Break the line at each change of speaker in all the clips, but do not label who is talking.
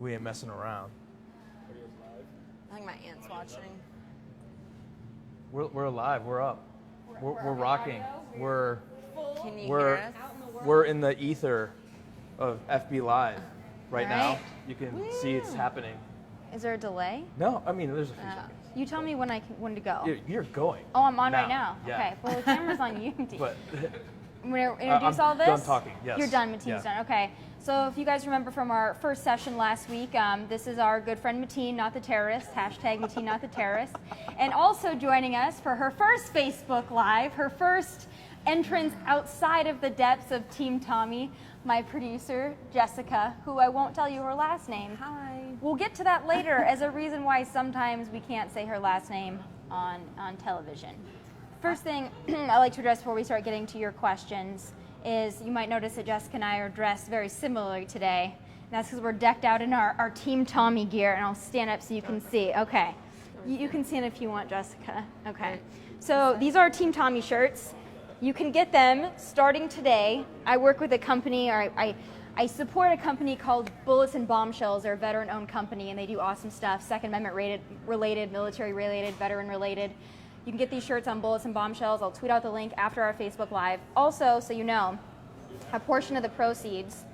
We ain't messing around.
I think my aunt's watching.
We're alive. We're up. We're rocking.
Can you hear us?
We're in the ether of FB Live right now.
Right.
You can see it's happening.
Is there a delay?
No, I mean there's a few seconds.
You tell me when to go.
You're going.
Oh, I'm on right now.
Yeah.
Okay. Well, the camera's on you.
But
I'm going to introduce all this?
done talking, yes.
You're done, Mateen's
Yeah.
done. Okay. So if you guys remember from our first session last week, this is our good friend Mateen, not the terrorist, hashtag Mateen, not the terrorist. And also joining us for her first Facebook Live, her first entrance outside of the depths of Team Tomi, my producer, Jessica, who I won't tell you her last name.
Hi.
We'll get to that later as a reason why sometimes we can't say her last name on television. First thing I like to address before we start getting to your questions is you might notice that Jessica and I are dressed very similarly today. And that's because we're decked out in our Team Tomi gear, and I'll stand up so you can see. Okay. You can stand if you want, Jessica. Okay. So these are Team Tomi shirts. You can get them starting today. I work with a company, or I support a company called Bullets and Bombshells. They're a veteran-owned company, and they do awesome stuff, Second Amendment related, military-related, veteran-related. You can get these shirts on Bullets and Bombshells. I'll tweet out the link after our Facebook Live. Also, so you know, a portion of the proceeds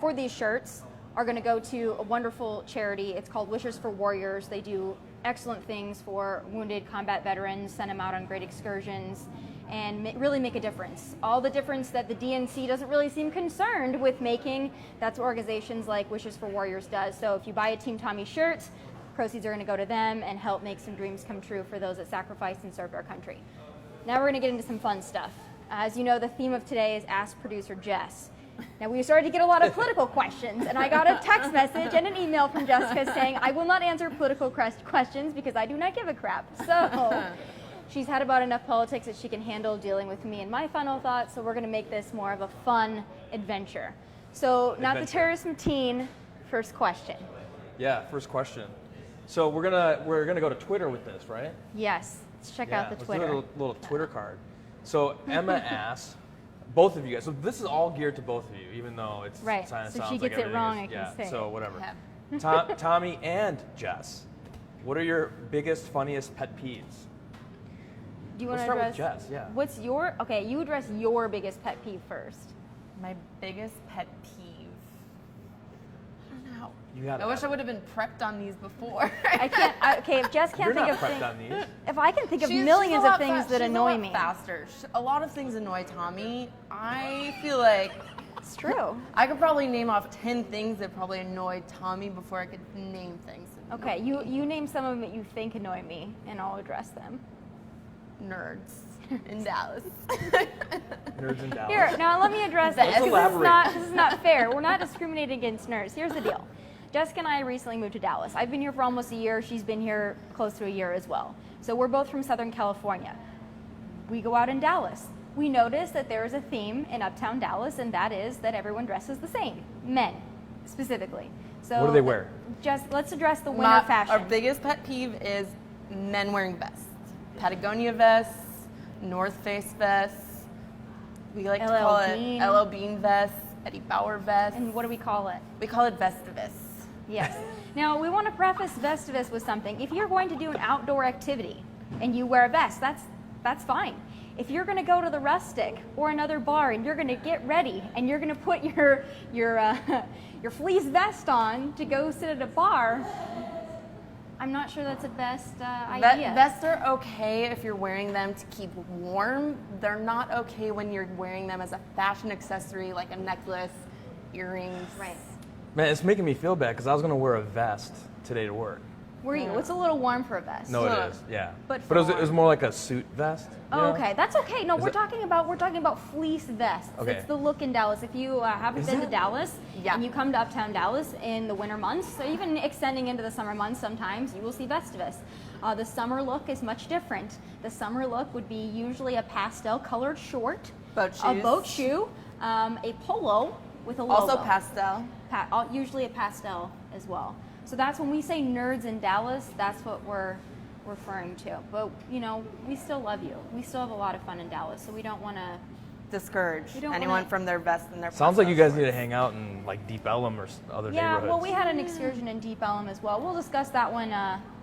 for these shirts are going to go to a wonderful charity. It's called Wishes for Warriors. They do excellent things for wounded combat veterans, send them out on great excursions, and really make a difference. All the difference that the DNC doesn't really seem concerned with making, that's what organizations like Wishes for Warriors does. So if you buy a Team Tomi shirt, proceeds are going to go to them and help make some dreams come true for those that sacrificed and served our country. Now we're going to get into some fun stuff. As you know, the theme of today is Ask Producer Jess. Now we started to get a lot of political questions, and I got a text message and an email from Jessica saying, I will not answer political questions because I do not give a crap. So she's had about enough politics that she can handle dealing with me and my final thoughts, so we're going to make this more of a fun adventure. So, not the terrorist Mateen, first question.
Yeah, first question. So we're gonna go to Twitter with this, right?
Yes. Let's check out the Twitter.
Let's do a little Twitter card. So Emma asks, both of you guys. So this is all geared to both of you, even though it's
right.
sounds
So she
like
gets it wrong,
is,
I can say.
So whatever.
Yeah.
Tomi and Jess, what are your biggest, funniest pet peeves?
Do you want
Let's
to
start
address?
with Jess. Yeah.
What's your? Okay, you address your biggest pet peeve first.
My biggest pet peeve. I don't know.
I
wish I would have been prepped on these before.
I can't. Okay, if Jess can't
You're
think
not
of
prepped
things,
on these.
if I can think of
She's
millions
a
of
lot
things that
she's
annoy
a lot
me.
Faster. A lot of things annoy Tomi. I feel like
It's true.
I could probably name off 10 things that probably annoyed Tomi before I could name things. that
Okay,
annoy
you name some of them that you think annoy me, and I'll address them.
nerds in Dallas.
Nerds in Dallas.
Here, now let me address this.
Let's
elaborate.
This is not fair. We're not discriminating against nerds. Here's the deal. Jessica and I recently moved to Dallas. I've been here for almost a year. She's been here close to a year as well. So we're both from Southern California. We go out in Dallas. We notice that there is a theme in Uptown Dallas, and that is that everyone dresses the same. Men, specifically. So
What do they wear?
Just let's address the winter fashion.
Our biggest pet peeve is men wearing vests. Patagonia vests, North Face vests. We like to call
Bean.
it LL Bean vests, Eddie Bauer vests.
And what do we call it?
We call it Vestivus.
Yes. Now, we want to preface Vestivus with something. If you're going to do an outdoor activity and you wear a vest, that's fine. If you're going to go to the Rustic or another bar and you're going to get ready and you're going to put your fleece vest on to go sit at a bar, I'm not sure that's the best idea.
Vests are okay if you're wearing them to keep warm. They're not okay when you're wearing them as a fashion accessory, like a necklace, earrings.
Right.
Man, it's making me feel bad because I was gonna wear a vest today to work.
Were you? It's a little warm for a vest.
No, it is. Yeah.
But
it was more like a suit vest. you
Oh,
know?
okay, that's okay. No, we're
it-
talking about fleece vests.
Okay.
It's the look in Dallas. If you haven't
Is
been to
it?
Dallas
Yeah.
and you come to Uptown Dallas in the winter months, or even extending into the summer months, sometimes you will see Vestivus. The summer look is much different. The summer look would be usually a pastel-colored short,
Boat
a
shoes.
boat shoe, a polo with a logo.
Also pastel.
Usually a pastel as well. So that's when we say nerds in Dallas, that's what we're referring to. But, you know, we still love you. We still have a lot of fun in Dallas, so we don't want to
discourage
We don't
anyone
wanna-
from their best and their
Sounds like you guys need to
sports.
hang out in like Deep Ellum or other
Yeah,
neighborhoods.
well, we had an excursion in Deep Ellum as well. We'll discuss that one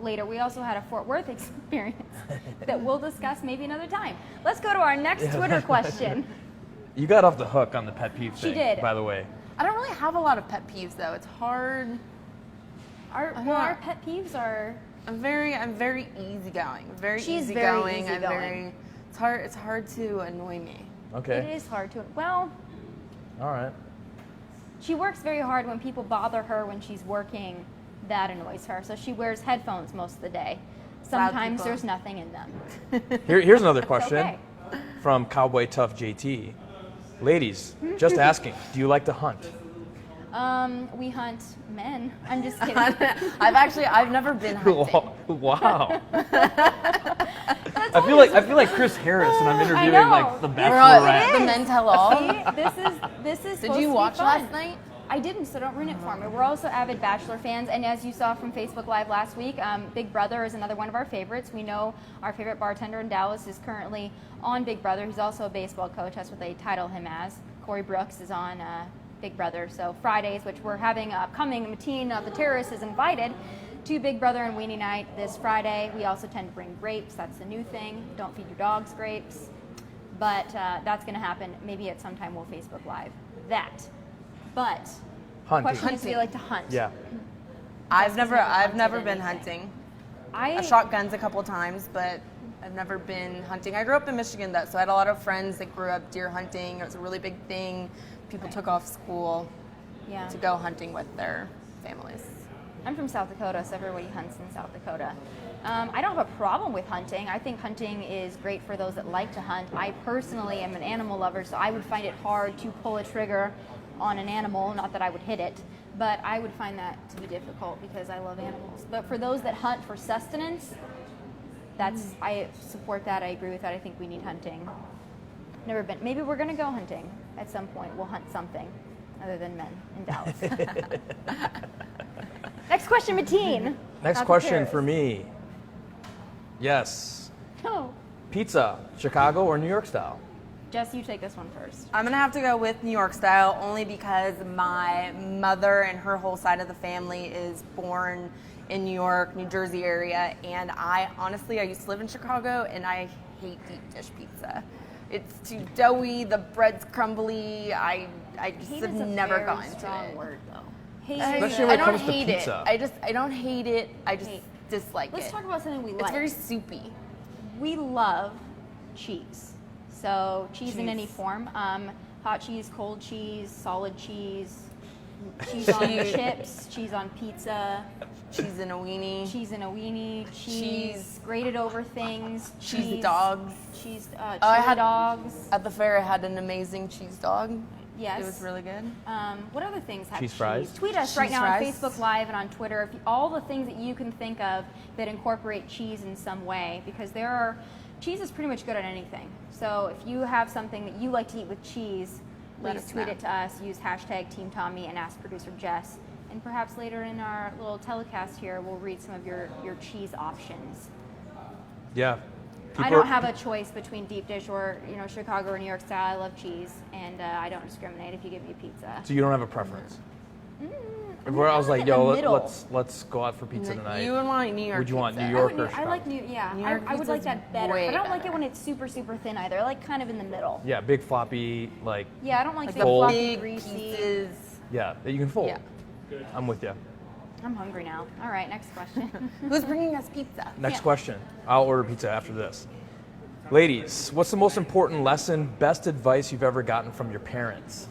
later. We also had a Fort Worth experience that we'll discuss maybe another time. Let's go to our next Twitter question.
You got off the hook on the pet peeve
She
thing,
did.
by the way.
I don't really have a lot of pet peeves though. It's hard.
Our pet peeves are.
I'm very easygoing. Very
She's very
easygoing. I'm
easygoing.
very. It's hard to annoy me.
Okay.
It is hard to. Well,
All right.
she works very hard when people bother her when she's working. That annoys her. So she wears headphones most of the day. Sometimes
people.
there's nothing in them.
Here's another question
okay.
from Cowboy Tough JT. Ladies, just asking, do you like to hunt?
We hunt men. I'm just kidding.
I've never been hunting.
Wow. I feel like Chris Harris and I'm interviewing
know.
like the
It
The
is.
men tell all.
See, this is.
Did you watch last night?
I didn't, so don't ruin it for me. We're also avid Bachelor fans, and as you saw from Facebook Live last week, Big Brother is another one of our favorites. We know our favorite bartender in Dallas is currently on Big Brother. He's also a baseball coach. That's what they title him as. Corey Brooks is on Big Brother. So Fridays, which we're having upcoming, Mateen of the Terrace is invited to Big Brother and Weenie Night this Friday. We also tend to bring grapes. That's the new thing. Don't feed your dogs grapes. But that's going to happen. Maybe at some time we'll Facebook Live that. But
Hunting.
question is, do you like to hunt?
Yeah.
I've never
hunted
been
anything.
hunting. I've shot guns a couple times, but I've never been hunting. I grew up in Michigan though, so I had a lot of friends that grew up deer hunting. It was a really big thing. People took off school
Yeah.
to go hunting with their families.
I'm from South Dakota, so everybody hunts in South Dakota. I don't have a problem with hunting. I think hunting is great for those that like to hunt. I personally am an animal lover, so I would find it hard to pull a trigger on an animal. Not that I would hit it, but I would find that to be difficult because I love animals. But for those that hunt for sustenance, I support that. I agree with that. I think we need hunting. Never been. Maybe we're gonna go hunting at some point. We'll hunt something other than men in Dallas. Next question, Mateen.
Next
Not
question
prepared.
for me. Yes.
Oh.
Pizza, Chicago or New York style?
Jess, you take this one first.
I'm gonna have to go with New York style only because my mother and her whole side of the family is born in New York, New Jersey area, and I used to live in Chicago and I hate deep dish pizza. It's too doughy, the bread's crumbly. I just
Hate
have
is a
never
very
gotten
strong
to it.
word, though. Hate
Especially
is
when it
I don't
comes to
hate
pizza.
it. I don't hate it. I just
Hate.
dislike
Let's
it.
talk about something we
It's
like.
very soupy.
We love cheese. So cheese in any
Cheese.
form. Hot cheese, cold cheese, solid cheese, cheese on chips, cheese on pizza,
Cheese in a weenie.
cheese in a weenie, cheese
Cheese.
grated over things,
Cheese dogs.
cheese
I
chili
had-
dogs.
At the fair, I had an amazing cheese dog.
Yes.
It was really good.
What other things have
Cheese fries?
Tweet us
Cheese
right now
fries.
on Facebook Live and on Twitter. All the things that you can think of that incorporate cheese in some way, because cheese is pretty much good at anything. So if you have something that you like to eat with cheese,
Let
please
us
tweet
know.
it to us. Use hashtag Team Tommy and ask Producer Jess. And perhaps later in our little telecast here, we'll read some of your cheese options.
Yeah.
I don't have a choice between deep dish or Chicago or New York style. I love cheese, and I don't discriminate if you give me pizza.
So you don't have a preference?
I'm
Where I was like,
in the
yo,
middle.
let's go out for pizza tonight.
You would want New York.
Would you want
pizza.
New York or
I
Chicago?
like New
New York
I would like
pizza's
that better.
way
But I don't like it
better.
when it's super, super thin either. I like kind of in the middle.
Yeah, big floppy, like,
Yeah, I don't like
Like
big
the
Fold.
fluffy,
big
greasy.
pieces.
yeah, that you can fold.
Yeah.
I'm with you.
I'm hungry now. All right, next question.
Who's bringing us pizza?
Next
Yeah.
question. I'll order pizza after this. Ladies, what's the most important lesson, best advice you've ever gotten from your parents?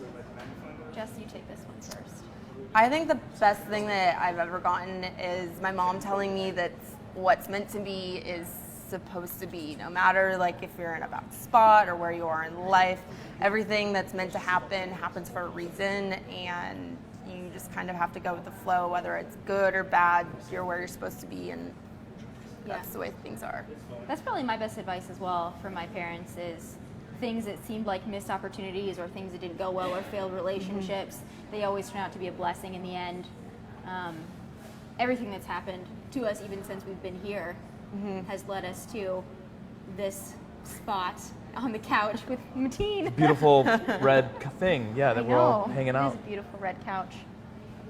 Jess, you take this one first.
I think the best thing that I've ever gotten is my mom telling me that what's meant to be is supposed to be. No matter like if you're in a bad spot or where you are in life, everything that's meant to happen happens for a reason, and you just kind of have to go with the flow, whether it's good or bad. You're where you're supposed to be, and that's
Yeah.
the way things are.
That's probably my best advice as well from my parents is things that seemed like missed opportunities or things that didn't go well or failed relationships, they always turn out to be a blessing in the end. Everything that's happened to us, even since we've been here, has led us to this spot on the couch with Mateen.
Beautiful red thing, yeah, that we're all hanging out.
It is a beautiful red couch.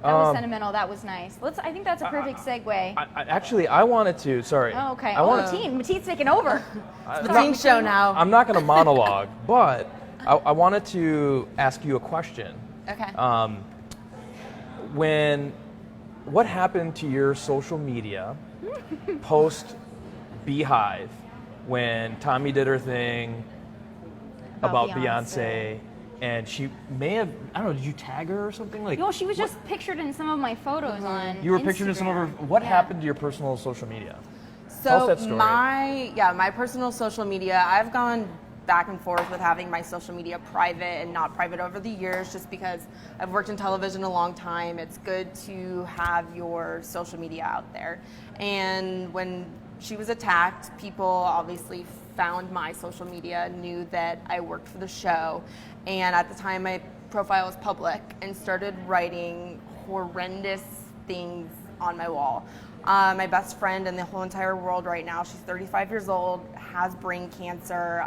That was sentimental. That was nice. I think that's a perfect segue.
I wanted to. Sorry.
Oh, okay.
Mateen.
Mateen's taking over.
It's the Mateen show now.
I'm not going to monologue, but I wanted to ask you a question.
Okay.
What happened to your social media post Beehive when Tomi did her thing about Beyonce? And she may have, I don't know, did you tag her or something?
No, she was just pictured in some of my photos on
You were pictured in some of her, what happened to your personal social media? Tell us that story.
My personal social media, I've gone back and forth with having my social media private and not private over the years, just because I've worked in television a long time. It's good to have your social media out there. And when she was attacked, people obviously found my social media, knew that I worked for the show, and at the time my profile was public, and started writing horrendous things on my wall. My best friend in the whole entire world right now, she's 35 years old, has brain cancer.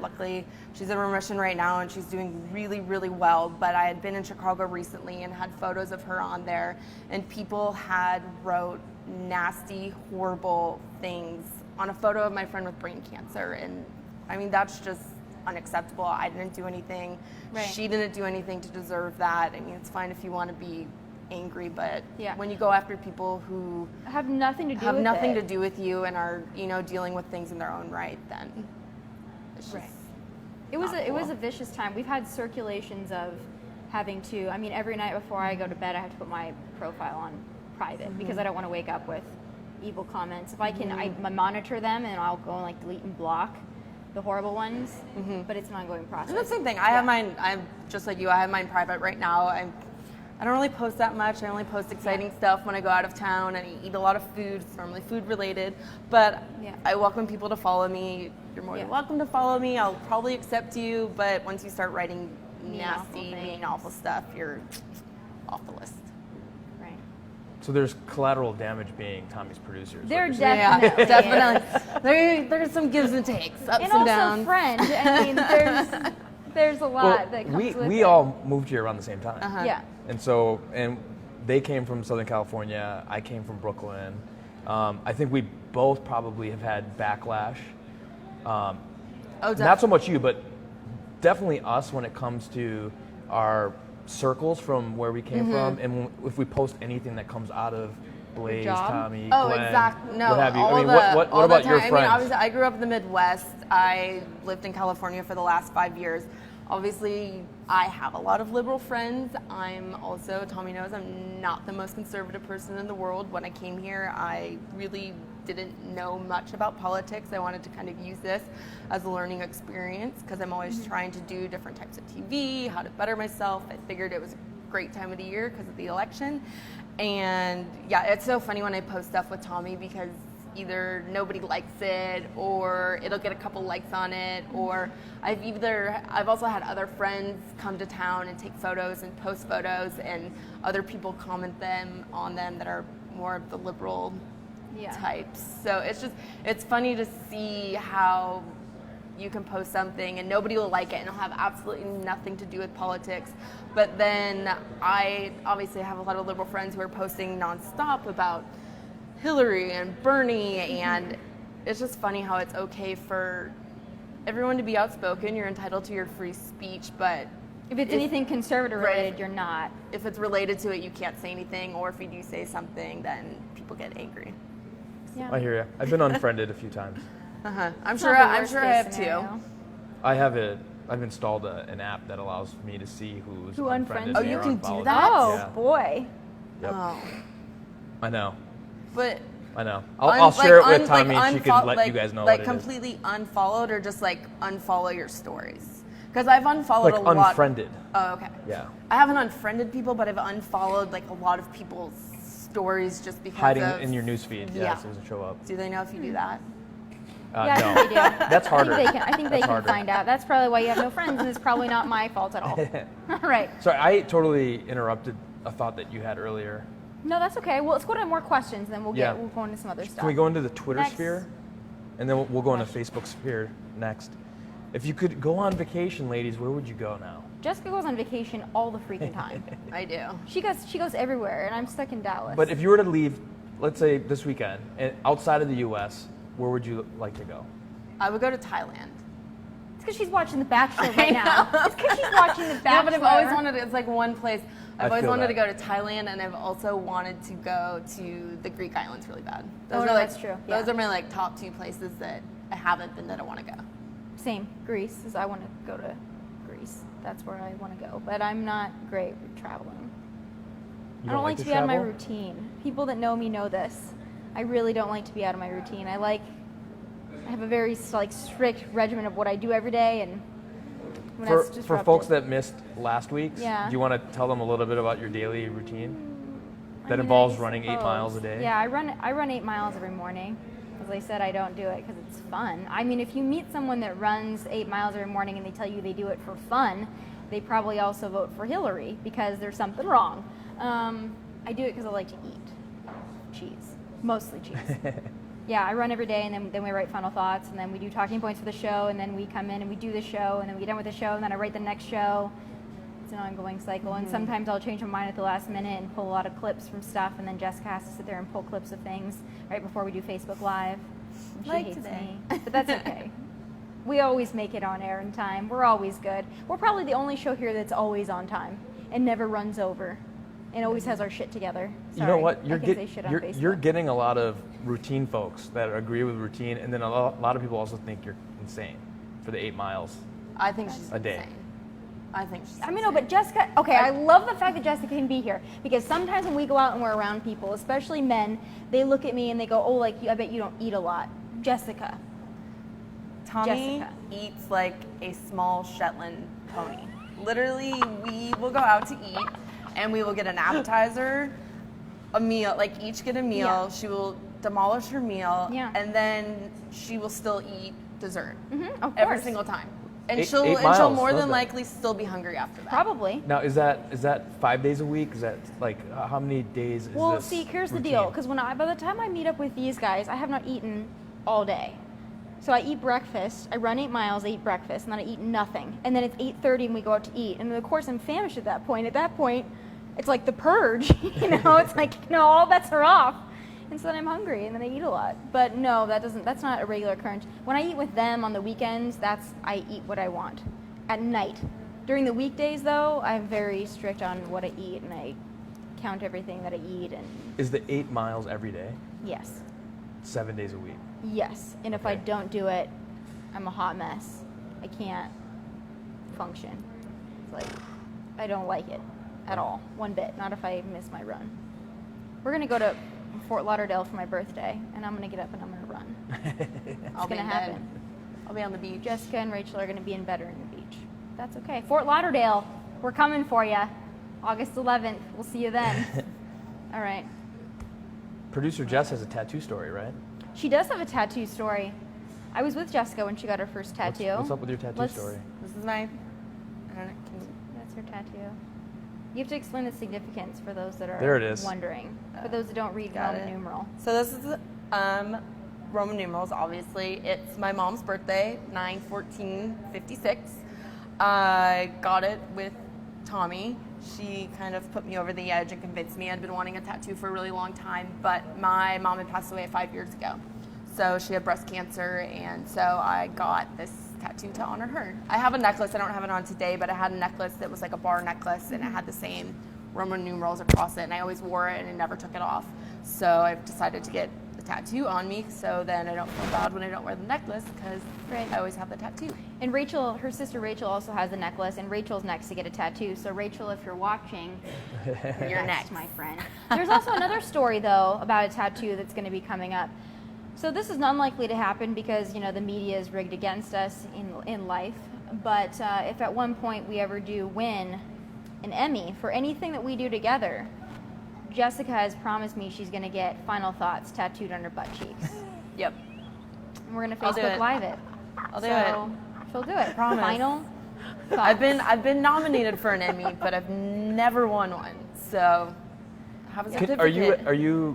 Luckily, she's in remission right now and she's doing really, really well. But I had been in Chicago recently and had photos of her on there, and people had wrote nasty, horrible things on a photo of my friend with brain cancer. And I mean, that's just unacceptable. I didn't do anything.
Right.
She didn't do anything to deserve that. I mean, it's fine if you want to be angry, but
Yeah.
when you go after people who
have nothing to do
have
with
nothing
it.
to do with you and are, dealing with things in their own right, then it's just
Right. It was
not
it was
cool.
a vicious time. We've had circulations of having to. I mean, every night before I go to bed, I have to put my profile on private because I don't want to wake up with evil comments. If I can, I monitor them and I'll go and like delete and block the horrible ones. But it's an ongoing process.
And the same thing. I have mine. I'm just like you. I have mine private right now. I don't really post that much. I only post exciting stuff when I go out of town, and I eat a lot of food. It's normally food related, but I welcome people to follow me. You're more than welcome to follow me. I'll probably accept you, but once you start writing nasty, mean, awful stuff, you're off the list.
Right.
So there's collateral damage being Tomi's producer. is what
They're
you're saying.
definitely.
Definitely. There's some gives and takes, ups and
also
downs.
friend. I mean, there's a lot that comes with
we
it.
all moved here around the same time.
Yeah.
And they came from Southern California. I came from Brooklyn. I think we both probably have had backlash. Not so much you, but definitely us when it comes to our circles from where we came from, and if we post anything that comes out of Blaze, Tomi, Glenn,
exactly. No,
what have you.
all
I mean,
the,
what
all the
about your
time.
friends?
I mean, obviously, I grew up in the Midwest. I lived in California for the last 5 years. Obviously, I have a lot of liberal friends. I'm also, Tomi knows, I'm not the most conservative person in the world. When I came here, I really didn't know much about politics. I wanted to kind of use this as a learning experience because I'm always trying to do different types of TV, how to better myself. I figured it was a great time of the year because of the election. And yeah, it's so funny when I post stuff with Tomi because either nobody likes it or it'll get a couple likes on it, or I've also had other friends come to town and take photos and post photos, and other people comment on them that are more of the liberal types. So it's funny to see how you can post something and nobody will like it and it'll have absolutely nothing to do with politics. But then I obviously have a lot of liberal friends who are posting nonstop about Hillary and Bernie, and it's just funny how it's okay for everyone to be outspoken. You're entitled to your free speech, but
if it's anything conservative related, you're not.
If it's related to it, you can't say anything, or if you do say something, then people get angry.
Yeah.
I hear you. I've been unfriended a few times.
I'm sure I have too.
I've installed an app that allows me to see who's
Who
unfriended.
unfriended
me
you
or
can do
unfollowed
that?
me.
Oh
Yeah.
boy.
Yep.
Oh.
I know.
But
I know. I'll share it with Tomi and she can let you guys know what it is.
Completely unfollowed, or just like unfollow your stories? Because I've unfollowed a lot.
Like unfriended.
Oh, okay.
Yeah.
I haven't unfriended people, but I've unfollowed like a lot of people's stories just because
Hiding
of,
in your newsfeed.
Yeah.
So it doesn't show up.
Do they know if you do that?
Yeah,
No.
I think they do.
That's harder.
I think they can
harder.
find out. That's probably why you have no friends, and it's probably not my fault at all. Right.
Sorry, I totally interrupted a thought that you had earlier.
No, that's okay. Well, let's go to more questions, then we'll
Yeah.
go into some other stuff.
Can we go into the Twitter
Next.
sphere? And then we'll go into Facebook sphere next. If you could go on vacation, ladies, where would you go now?
Jessica goes on vacation all the freaking time.
I do.
She goes everywhere, and I'm stuck in Dallas.
But if you were to leave, let's say this weekend, outside of the U.S., where would you like to go?
I would go to Thailand.
It's because she's watching The Bachelor right now. It's because she's watching The Bachelor.
No, but I've always wanted to, it's like one place. I've always
feel
wanted
that.
to go to Thailand, and I've also wanted to go to the Greek islands really bad.
Oh, no, that's true.
Those
Yeah.
are my like top 2 places that I haven't been that I want to go.
Same. Greece. I want to go to Greece. That's where I want to go. But I'm not great with traveling.
You
I don't like to be out of my
travel?
routine. People that know me know this. I really don't like to be out of my routine. I have a very like strict regimen of what I do every day, and when that's
For
disrupted.
folks that missed last week's,
Yeah.
do you want to tell them a little bit about your daily routine
I
that
mean,
involves
I
running 8
suppose.
miles a day?
Yeah, I run 8 miles every morning. As I said, I don't do it because it's fun. I mean, if you meet someone that runs 8 miles every morning and they tell you they do it for fun, they probably also vote for Hillary because there's something wrong. I do it because I like to eat cheese, mostly cheese. Yeah, I run every day, and then we write final thoughts, and then we do talking points for the show, and then we come in and we do the show, and then we get done with the show, and then I write the next show. It's an ongoing cycle, and sometimes I'll change my mind at the last minute and pull a lot of clips from stuff, and then Jessica has to sit there and pull clips of things right before we do Facebook Live. And she
Like
hates
today.
me, but that's okay. We always make it on air in time. We're always good. We're probably the only show here that's always on time and never runs over, and always has our shit together.
You know what?
Sorry, I can say shit on Facebook.
You're getting a lot of routine folks that agree with routine, and then a lot of people also think you're insane for the 8 miles.
I think she's
A day.
insane. I think she's
I mean, no, but Jessica, okay, I love the fact that Jessica can be here because sometimes when we go out and we're around people, especially men, they look at me and they go, oh, like, I bet you don't eat a lot. Jessica.
Tommy
Jessica.
eats like a small Shetland pony. Literally, we will go out to eat, and we will get an appetizer, a meal, like each get a meal.
Yeah.
She will demolish her meal,
Yeah.
and then she will still eat dessert
Of
every
course.
single time. And
8
she'll
miles,
more
love
than
that.
likely still be hungry after that.
Probably.
Now, is that 5 days a week? Is that like how many days is
Well,
this
see, here's the
routine?
deal. Because by the time I meet up with these guys, I have not eaten all day. So I eat breakfast. I run 8 miles. I eat breakfast, and then I eat nothing. And then it's 8:30, and we go out to eat. And then of course I'm famished at that point. At that point, it's like the purge. It's like all bets are off. And so then I'm hungry, and then I eat a lot. But no, that's not a regular occurrence. When I eat with them on the weekends, I eat what I want at night. During the weekdays, though, I'm very strict on what I eat, and I count everything that I eat. And
Is the 8 miles every day?
yes.
7 days a week?
Yes, and if I
Okay.
don't do it, I'm a hot mess. I can't function. It's like, I don't like it at all, one bit, not if I miss my run. We're gonna go to Fort Lauderdale for my birthday, and I'm gonna get up and I'm gonna run.
I'll
It's
be
gonna
in
happen.
bed. I'll be on the beach.
Jessica and Rachel are gonna be in bed or in the beach. That's okay. Fort Lauderdale, we're coming for you. August 11th, we'll see you then. All right.
Producer Jess has a tattoo story, right?
She does have a tattoo story. I was with Jessica when she got her first tattoo.
What's up with your tattoo
Let's-
story?
This is my. I don't know.
That's her tattoo. You have to explain the significance for those that are
There it is.
wondering. For those that don't read
Got
Roman
it.
numeral.
So this is Roman numerals, obviously. It's my mom's birthday, 9/14/56. I got it with Tomi. She kind of put me over the edge and convinced me. I'd been wanting a tattoo for a really long time, but my mom had passed away 5 years ago. So she had breast cancer, and so I got this tattoo to honor her. I have a necklace. I don't have it on today, but I had a necklace that was like a bar necklace, and it had the same Roman numerals across it, and I always wore it and I never took it off. So I've decided to get the tattoo on me, so then I don't feel bad when I don't wear the necklace, because
Right.
I always have the tattoo.
And Rachel, her sister Rachel also has the necklace, and Rachel's next to get a tattoo. So Rachel, if you're watching,
You're next.
my friend. There's also another story though about a tattoo that's going to be coming up. So this is unlikely to happen because the media is rigged against us in life. But if at one point we ever do win an Emmy for anything that we do together, Jessica has promised me she's going to get Final Thoughts tattooed on her butt cheeks.
Yep.
And we're going to
I'll do
Facebook
it.
Live it.
I'll do
So she'll do it.
Promise.
Final Thoughts.
I've been nominated for an Emmy, but I've never won one. So I have a certificate.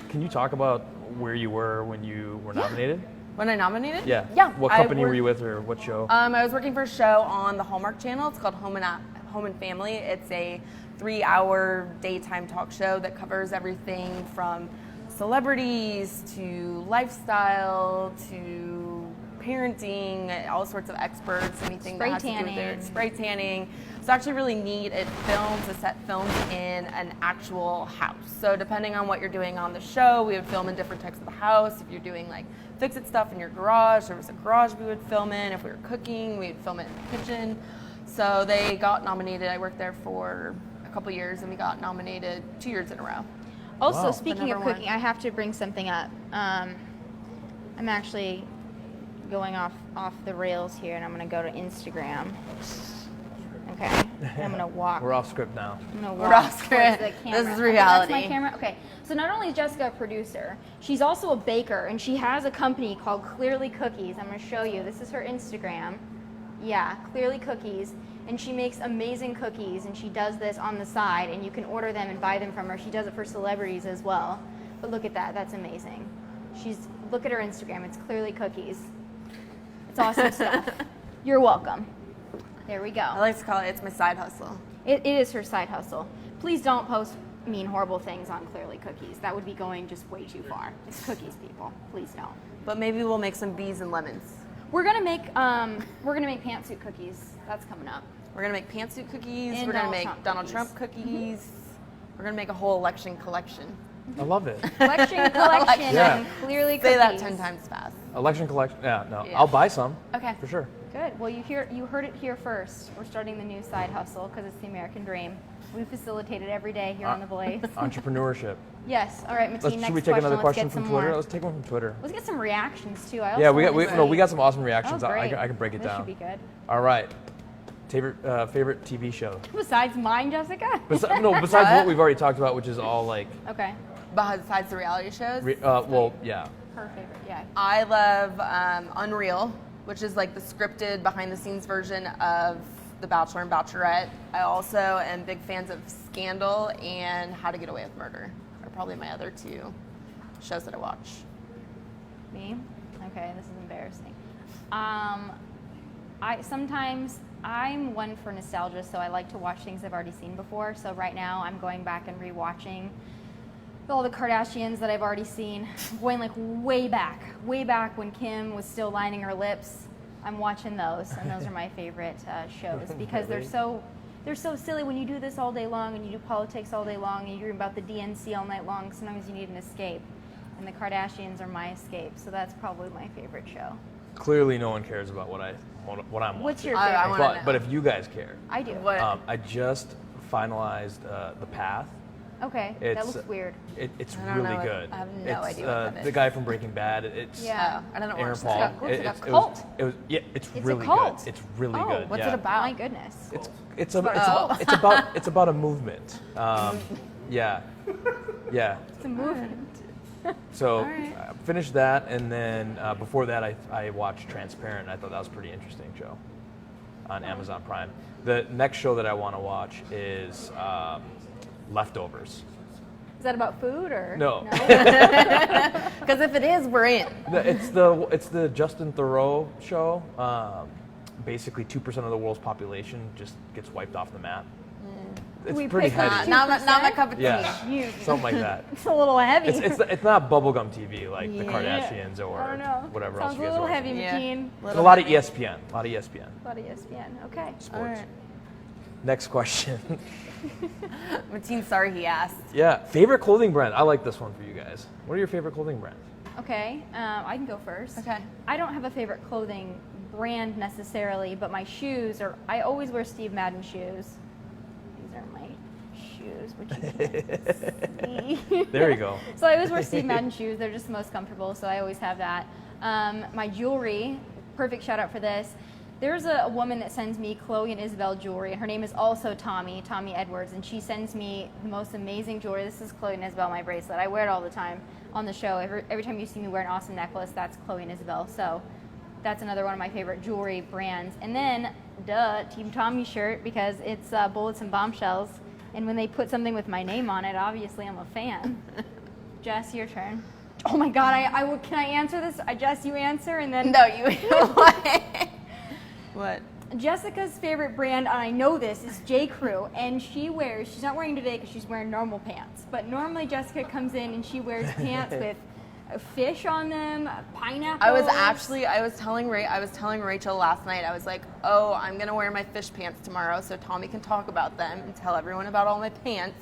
Can you talk about where you were when you were nominated?
When I nominated?
Yeah.
Yeah.
What
I
company were
worked-
you with, or what show?
I was working for a show on the Hallmark Channel. It's called Home and Family. It's a 3-hour daytime talk show that covers everything from celebrities to lifestyle to parenting, all sorts of experts, anything
Spray
that has to do with
tanning.
it. Spray tanning. It's actually really neat. The set films in an actual house. So depending on what you're doing on the show, we would film in different types of the house. If you're doing like fix-it stuff in your garage, there was a garage we would film in. If we were cooking, we would film it in the kitchen. So they got nominated. I worked there for a couple years, and we got nominated 2 years in a row.
Also,
Wow.
speaking of
number
cooking, I have to bring something up. I'm actually going off the rails here, and I'm going to go to Instagram. Okay, and I'm going to walk.
We're off script now.
I'm gonna
We're
walk
off script.
towards the camera.
This is
Okay,
reality.
that's my camera. Okay, so not only is Jessica a producer, she's also a baker, and she has a company called Clearly Cookies. I'm going to show you. This is her Instagram. Yeah, Clearly Cookies, and she makes amazing cookies, and she does this on the side, and you can order them and buy them from her. She does it for celebrities as well. But look at that. That's amazing. Look at her Instagram. It's Clearly Cookies. It's awesome stuff. You're welcome. There we go.
I like to call it's my side hustle.
It is her side hustle. Please don't post mean, horrible things on Clearly Cookies. That would be going just way too far. It's cookies, people. Please don't.
But maybe we'll make some bees and lemons.
We're gonna make pantsuit cookies. That's coming up.
We're gonna make pantsuit cookies.
And
We're gonna
Donald
make
Trump
Donald
cookies.
Trump cookies. We're gonna make a whole election collection.
I love it.
Collection
Yeah.
and Clearly
Say
Cookies.
that 10 times fast.
Election collection. Yeah, no.
Yeah.
I'll buy some.
Okay.
For sure.
Good. Well, you heard it here first. We're starting the new side hustle because it's the American dream. We facilitate it every day here on the Blaze.
Entrepreneurship.
Yes. All right, Mateen. Next
Should we take another question
Let's get
from
some
Twitter?
more.
Let's take one from Twitter.
Let's get some reactions too.
Yeah, we got some awesome
Oh,
reactions.
great.
I can break it
this
down.
should be good.
All right. Favorite TV show?
Besides mine, Jessica.
Besides what we've already talked about, which is all like,
Okay.
Besides the reality shows,
well, yeah.
Her favorite. Yeah.
I love Unreal, which is like the scripted behind-the-scenes version of The Bachelor and Bachelorette. I also am big fans of Scandal and How to Get Away with Murder. Are probably my other two shows that I watch.
Me? Okay, this is embarrassing. I'm one for nostalgia, so I like to watch things I've already seen before. So right now I'm going back and rewatching all the Kardashians that I've already seen. Going like way back when Kim was still lining her lips. I'm watching those, and those are my favorite shows because
Really?
they're so silly. When you do this all day long and you do politics all day long and you dream about the DNC all night long, sometimes you need an escape. And the Kardashians are my escape, so that's probably my favorite show.
Clearly, no one cares about what I'm watching.
What's your
I
favorite?
wanna know.
But if you guys care,
I do.
What?
I just finalized The Path.
Okay, that looks weird.
It's
I don't
really
know what-
good.
I have no
it's,
idea what that
the
is.
guy from Breaking Bad. It's
Yeah.
I don't know
Aaron
what
Paul.
Looks like a
It
cult.
was it's
It's a
really
cult.
good. It's really
Oh,
good.
What's
yeah.
it about?
My goodness.
It's about a movement. Yeah.
It's a movement.
So
right.
I finished that, and then before that, I watched Transparent. I thought that was a pretty interesting show on Amazon Prime. The next show that I want to watch is Leftovers.
Is that about food or
No.
Because if it is, we're in.
It's the Justin Theroux show. Basically, 2% of the world's population just gets wiped off the map. It's
We
pretty
picked
heady.
Not my cup of tea.
Yeah,
You-
something like that.
It's a little heavy.
It's not bubblegum TV like the
Yeah.
Kardashians or
I don't know.
whatever
Sounds
else you
a
guys
little
are
heavy,
watching.
Yeah.
Mateen.
There's a lot of ESPN. A lot of ESPN.
A lot of ESPN. Okay.
Sports.
All right.
Next question.
Mateen, sorry he asked.
Yeah, favorite clothing brand. I like this one for you guys. What are your favorite clothing brands?
Okay. I can go first.
Okay.
I don't have a favorite clothing brand necessarily, but my shoes are. I always wear Steve Madden shoes. These are my shoes, which you can't see.
There you go.
So I always wear Steve Madden shoes. They're just the most comfortable, so I always have that. My jewelry, perfect shout out for this. There's a woman that sends me Chloe and Isabel jewelry, and her name is also Tomi Edwards, and she sends me the most amazing jewelry. This is Chloe and Isabel, my bracelet. I wear it all the time on the show. Every time you see me wear an awesome necklace, that's Chloe and Isabel. So that's another one of my favorite jewelry brands. And then, Team Tommy shirt, because it's bullets and bombshells. And when they put something with my name on it, obviously I'm a fan. Jess, your turn. Oh my God, can I answer this? Jess, you answer, and then...
No, you. What?
Jessica's favorite brand, and I know this, is J. Crew, and she's not wearing today because she's wearing normal pants, but normally Jessica comes in and she wears pants with a fish on them, pineapples.
I was telling Rachel last night, I was like, oh, I'm gonna wear my fish pants tomorrow so Tomi can talk about them and tell everyone about all my pants.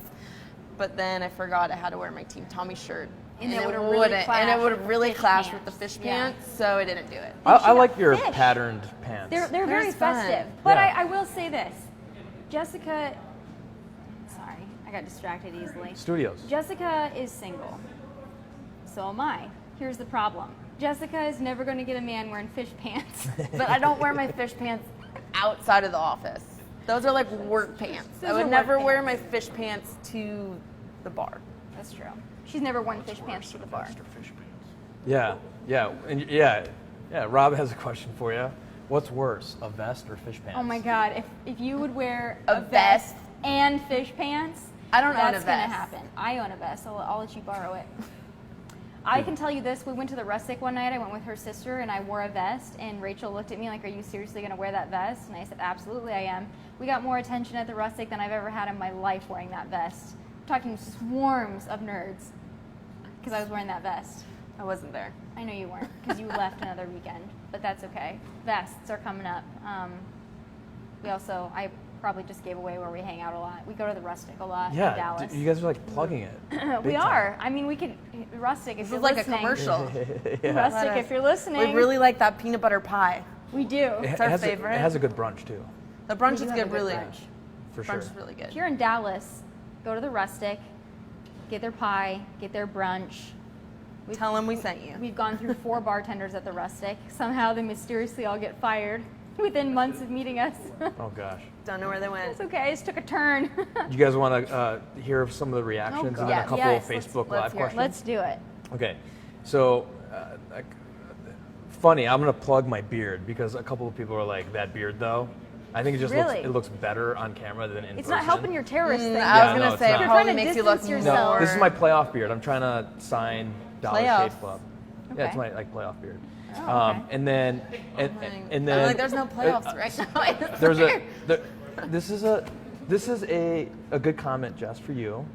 But then I forgot I had to wear my Team Tomi shirt.
And it would have
really clashed with the fish pants, so I didn't do it.
I like your patterned pants.
They're very
fun.
festive. But
Yeah.
I will say this. Jessica, sorry, I got distracted easily.
Studios.
Jessica is single. So am I. Here's the problem. Jessica is never going to get a man wearing fish pants.
But I don't wear my fish pants outside of the office. Those are like work pants.
Those
I would
are
never
work
wear my fish pants to the bar.
That's true. She's never worn fish pants to the bar.
Yeah. Yeah. Rob has a question for you. What's worse, a vest or fish pants?
Oh my God, if you would wear
A vest
and fish pants,
I don't own a
that's going to
vest.
happen. I own a vest. I'll let you borrow it. I can tell you this. We went to the Rustic one night. I went with her sister, and I wore a vest, and Rachel looked at me like, are you seriously going to wear that vest? And I said, absolutely I am. We got more attention at the Rustic than I've ever had in my life wearing that vest. I'm talking swarms of nerds because I was wearing that vest.
I wasn't there.
I know you weren't because you left another weekend, but that's okay. Vests are coming up. I probably just gave away where we hang out a lot. We go to the Rustic a lot in
Yeah,
Dallas.
you guys are like plugging it.
We
big
are.
time.
I mean, we could, Rustic, if
This
you're
is like
listening.
a commercial.
Rustic, if you're listening.
We really like that peanut butter pie.
We do.
It
our
has
favorite.
it has a good brunch too,
The brunch
We
is
do have
good,
a good
really.
brunch.
for
Brunch
sure.
is really good.
If you're in Dallas, go to the Rustic, get their pie, get their brunch.
Tell them we sent you.
We've gone through 4 bartenders at the Rustic. Somehow they mysteriously all get fired within months of meeting us.
Oh gosh.
Don't know where they went.
It's okay, it just took a turn.
You guys want to hear some of the reactions and then a
Yes.
couple
Yes,
of
let's
Facebook
hear
Live
it.
questions?
Let's do it.
Okay, so funny. I'm gonna plug my beard because a couple of people are like, "That beard, though." I think it just
Really?
looks better on camera than in person.
It's not helping your terrorist thing.
I
Yeah,
was
no,
gonna
it's
say
not.
it
You're
probably
trying to
makes you look
distance
No,
yourself.
this is my playoff beard. I'm trying to sign Dollar
Playoff.
Shave Club. Yeah, it's
Okay.
my playoff beard.
Oh, okay.
And then and then
I'm like, there's no playoffs right now.
there's this is a good comment, Jess, for you,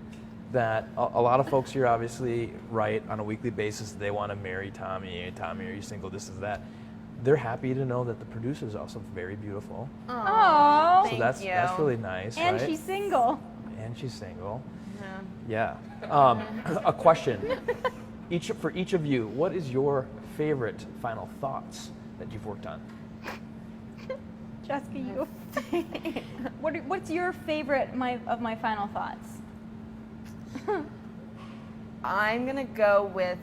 that a lot of folks here obviously write on a weekly basis that they want to marry Tomi. Tomi, are you single? This is that. They're happy to know that the producer is also very beautiful.
Oh,
So that's really nice,
and
right?
she's single.
And she's single. Yeah. A question. For each of you, what is your favorite final thoughts that you've worked on?
Jessica, you. What's your favorite of my final thoughts?
I'm gonna go with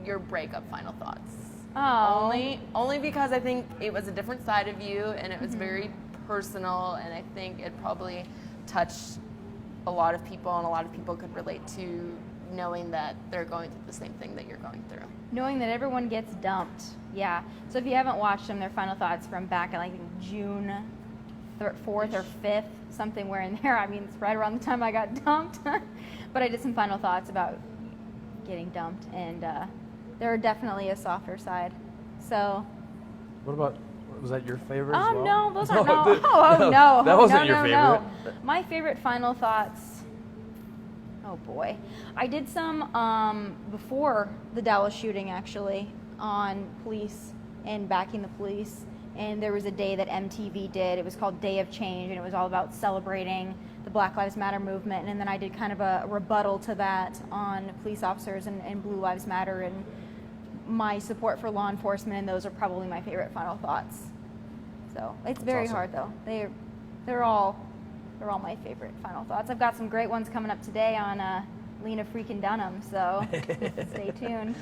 your breakup final thoughts.
Oh.
Only because I think it was a different side of you and it was very personal, and I think it probably touched a lot of people, and a lot of people could relate to knowing that they're going through the same thing that you're going through.
Knowing that everyone gets dumped. Yeah. So if you haven't watched them, their final thoughts from back in June 4th or 5th, something where in there. I mean, it's right around the time I got dumped. But I did some final thoughts about getting dumped, and they're definitely a softer side. So.
What about, was that your favorite as well?
No, those aren't. No.
No,
No.
that wasn't your
No.
favorite.
My favorite final thoughts. Oh boy, I did some before the Dallas shooting, actually, on police and backing the police. And there was a day that MTV did. It was called Day of Change, and it was all about celebrating the Black Lives Matter movement. And then I did kind of a rebuttal to that on police officers and Blue Lives Matter and my support for law enforcement. And those are probably my favorite final thoughts. So it's very
awesome.
hard though. They're all my favorite final thoughts. I've got some great ones coming up today on Lena freaking Dunham. So stay tuned.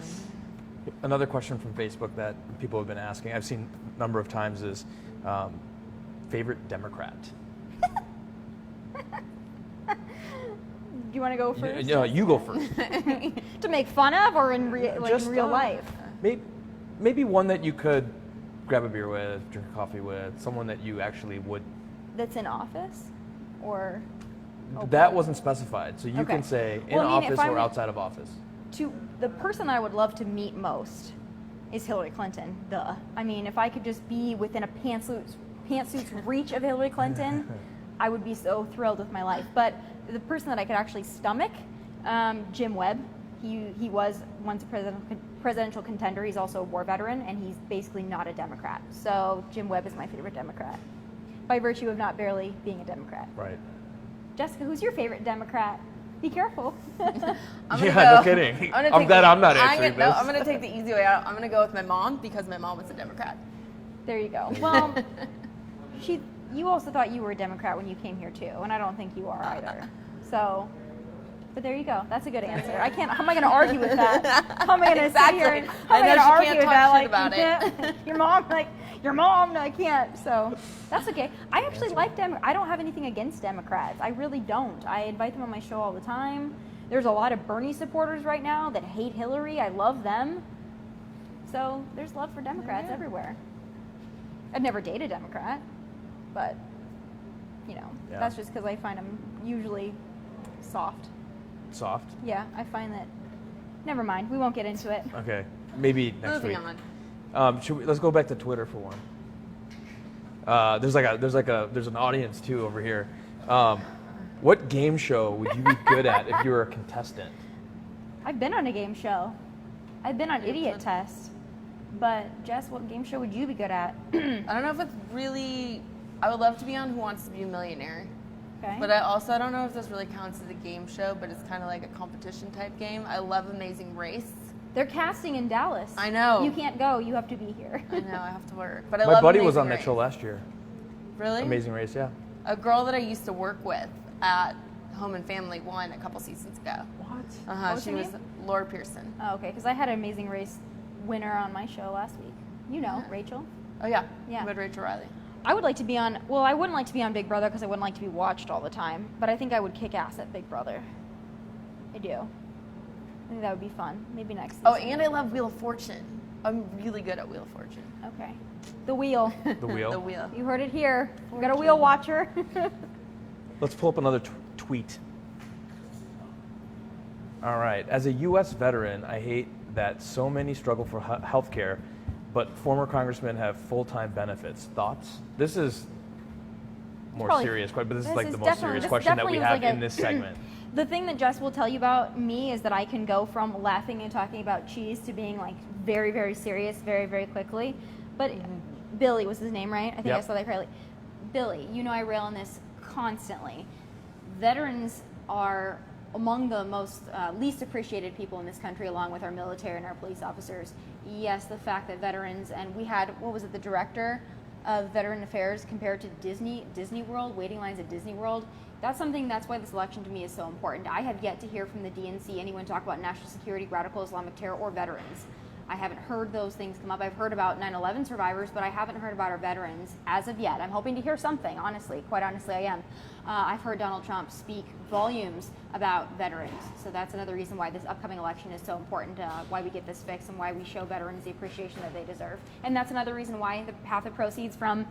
Another question from Facebook that people have been asking, I've seen a number of times, is favorite Democrat.
Do you want to go first?
Yeah, you go first.
To make fun of, or in real life?
Maybe one that you could grab a beer with, drink a coffee with, someone that you actually would.
That's in office, or
That wasn't specified, so you
Okay.
can say in
Well, I mean, if
office
I'm-
or outside of office.
the person that I would love to meet most is Hillary Clinton. Duh. I mean, if I could just be within a pantsuit's reach of Hillary Clinton, I would be so thrilled with my life. But the person that I could actually stomach, Jim Webb. He was once a presidential contender. He's also a war veteran, and he's basically not a Democrat. So Jim Webb is my favorite Democrat, by virtue of not barely being a Democrat.
Right.
Jessica, who's your favorite Democrat? Be careful.
No kidding. I'm glad I'm not answering this.
I'm going to take the easy way out. I'm going to go with my mom because my mom was a Democrat.
There you go. Well, you also thought you were a Democrat when you came here too, and I don't think you are either. So, but there you go. That's a good answer. I can't. How am I going to argue with that? How am I going to sit here and how am I going to argue with that? Like,
about it.
your mom. No, I can't. So that's okay. I actually like I don't have anything against Democrats. I really don't. I invite them on my show all the time. There's a lot of Bernie supporters right now that hate Hillary. I love them. So there's love for Democrats everywhere. I'd never date a Democrat, but that's just because I find them usually soft.
Soft?
Yeah, I find that. Never mind. We won't get into it.
Okay, maybe next week.
Moving on.
Let's go back to Twitter for one. There's an audience too over here. What game show would you be good at if you were a contestant?
I've been on a game show. I've been on Idiot Test. But Jess, what game show would you be good at?
I don't know if it's really. I would love to be on Who Wants to Be a Millionaire.
Okay.
But I don't know if this really counts as a game show, but it's kind of like a competition type game. I love Amazing Race.
They're casting in Dallas.
I know.
You can't go. You have to be here.
I know. I have to work. But I
My
love
buddy
Amazing
was on
Race.
that show last year.
Really?
Amazing Race, yeah.
A girl that I used to work with at Home and Family won a couple seasons ago.
What?
What was
She
her
was
name?
Laura Pearson.
Oh, okay. Because I had an Amazing Race winner on my show last week. You know, Rachel.
Oh yeah.
Yeah.
We had Rachel Riley.
I would like to be on. Well, I wouldn't like to be on Big Brother because I wouldn't like to be watched all the time. But I think I would kick ass at Big Brother. I do. I think that would be fun. Maybe next season.
Oh, and I love Wheel of Fortune. I'm really good at Wheel of Fortune.
Okay. The Wheel.
The Wheel.
The Wheel.
You heard it here. We got a wheel watcher.
Let's pull up another tweet. All right. As a U.S. veteran, I hate that so many struggle for health care, but former congressmen have full-time benefits. Thoughts? This is more
Probably-
serious, but this is
this
like
is
the most
definitely-
serious
this
question that we
definitely was
have
like
in this segment.
The thing that Jess will tell you about me is that I can go from laughing and talking about cheese to being like very, very serious very, very quickly. But Billy was his name, right? I think I
Yep.
saw that correctly. Billy, I rail on this constantly. Veterans are among the most least appreciated people in this country, along with our military and our police officers. Yes, the fact that veterans, and we had, the director of Veteran Affairs compared to Disney World, waiting lines at Disney World. That's why this election to me is so important. I have yet to hear from the DNC anyone talk about national security, radical Islamic terror, or veterans. I haven't heard those things come up. I've heard about 9/11 survivors, but I haven't heard about our veterans as of yet. I'm hoping to hear something, honestly. Quite honestly, I am. I've heard Donald Trump speak volumes about veterans. So that's another reason why this upcoming election is so important, why we get this fixed and why we show veterans the appreciation that they deserve. And that's another reason why half the proceeds from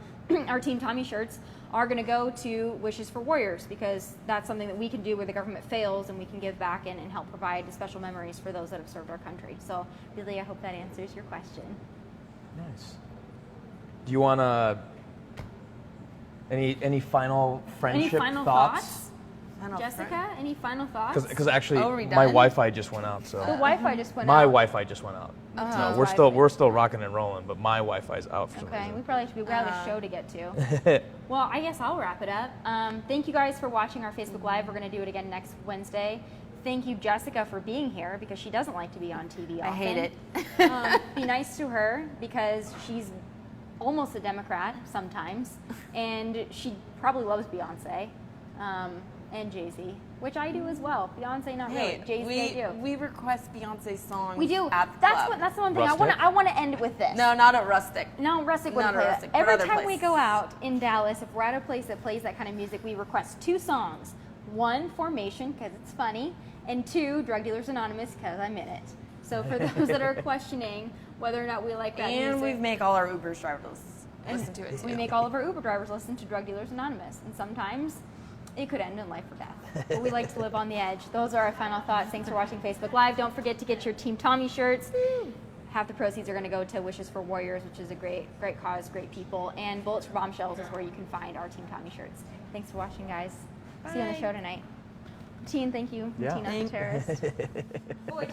our Team Tommy shirts are going to go to Wishes for Warriors, because that's something that we can do where the government fails, and we can give back and help provide special memories for those that have served our country. So really, I hope that answers your question.
Nice. Do you want to any final friendship
thoughts?
Final
Jessica,
friend.
any final thoughts?
Because actually,
Oh, are we
my
done?
Wi-Fi just went out. So
The Wi-Fi just went
my
out.
Wi-Fi just went out.
Oh.
No, we're still rocking and rolling, but my Wi-Fi's out for some
Okay, we
reason.
probably should. We have a show to get to. Well, I guess I'll wrap it up. Thank you guys for watching our Facebook Live. We're going to do it again next Wednesday. Thank you, Jessica, for being here, because she doesn't like to be on TV often.
I hate it.
Be nice to her, because she's almost a Democrat sometimes, and she probably loves Beyonce and Jay-Z, which I do as well. Beyonce, not really. Jay-Z, I do.
we request Beyonce songs.
We do.
At the
That's
club.
the one thing
Rustic?
I want to end with this.
No, not at Rustic.
No, Rustic wouldn't
Not a
play
Rustic,
that.
but
Every
other
time we
places.
go out in Dallas, if we're at a place that plays that kind of music, we request 2 songs. 1, Formation, because it's funny, and 2, Drug Dealers Anonymous, because I'm in it. So for those that are questioning whether or not we like that
And
music,
we make all our Ubers drivers listen to it too.
we make all of our Uber drivers listen to Drug Dealers Anonymous. And sometimes It could end in life or death. But we like to live on the edge. Those are our final thoughts. Thanks for watching Facebook Live. Don't forget to get your Team Tomi shirts. Half the proceeds are going to go to Wishes for Warriors, which is a great cause, great people. And Bullets for Bombshells is where you can find our Team Tomi shirts. Thanks for watching, guys. See you on the show tonight. Teen, thank you.
Yeah.
Tina, the terrorist. Boy,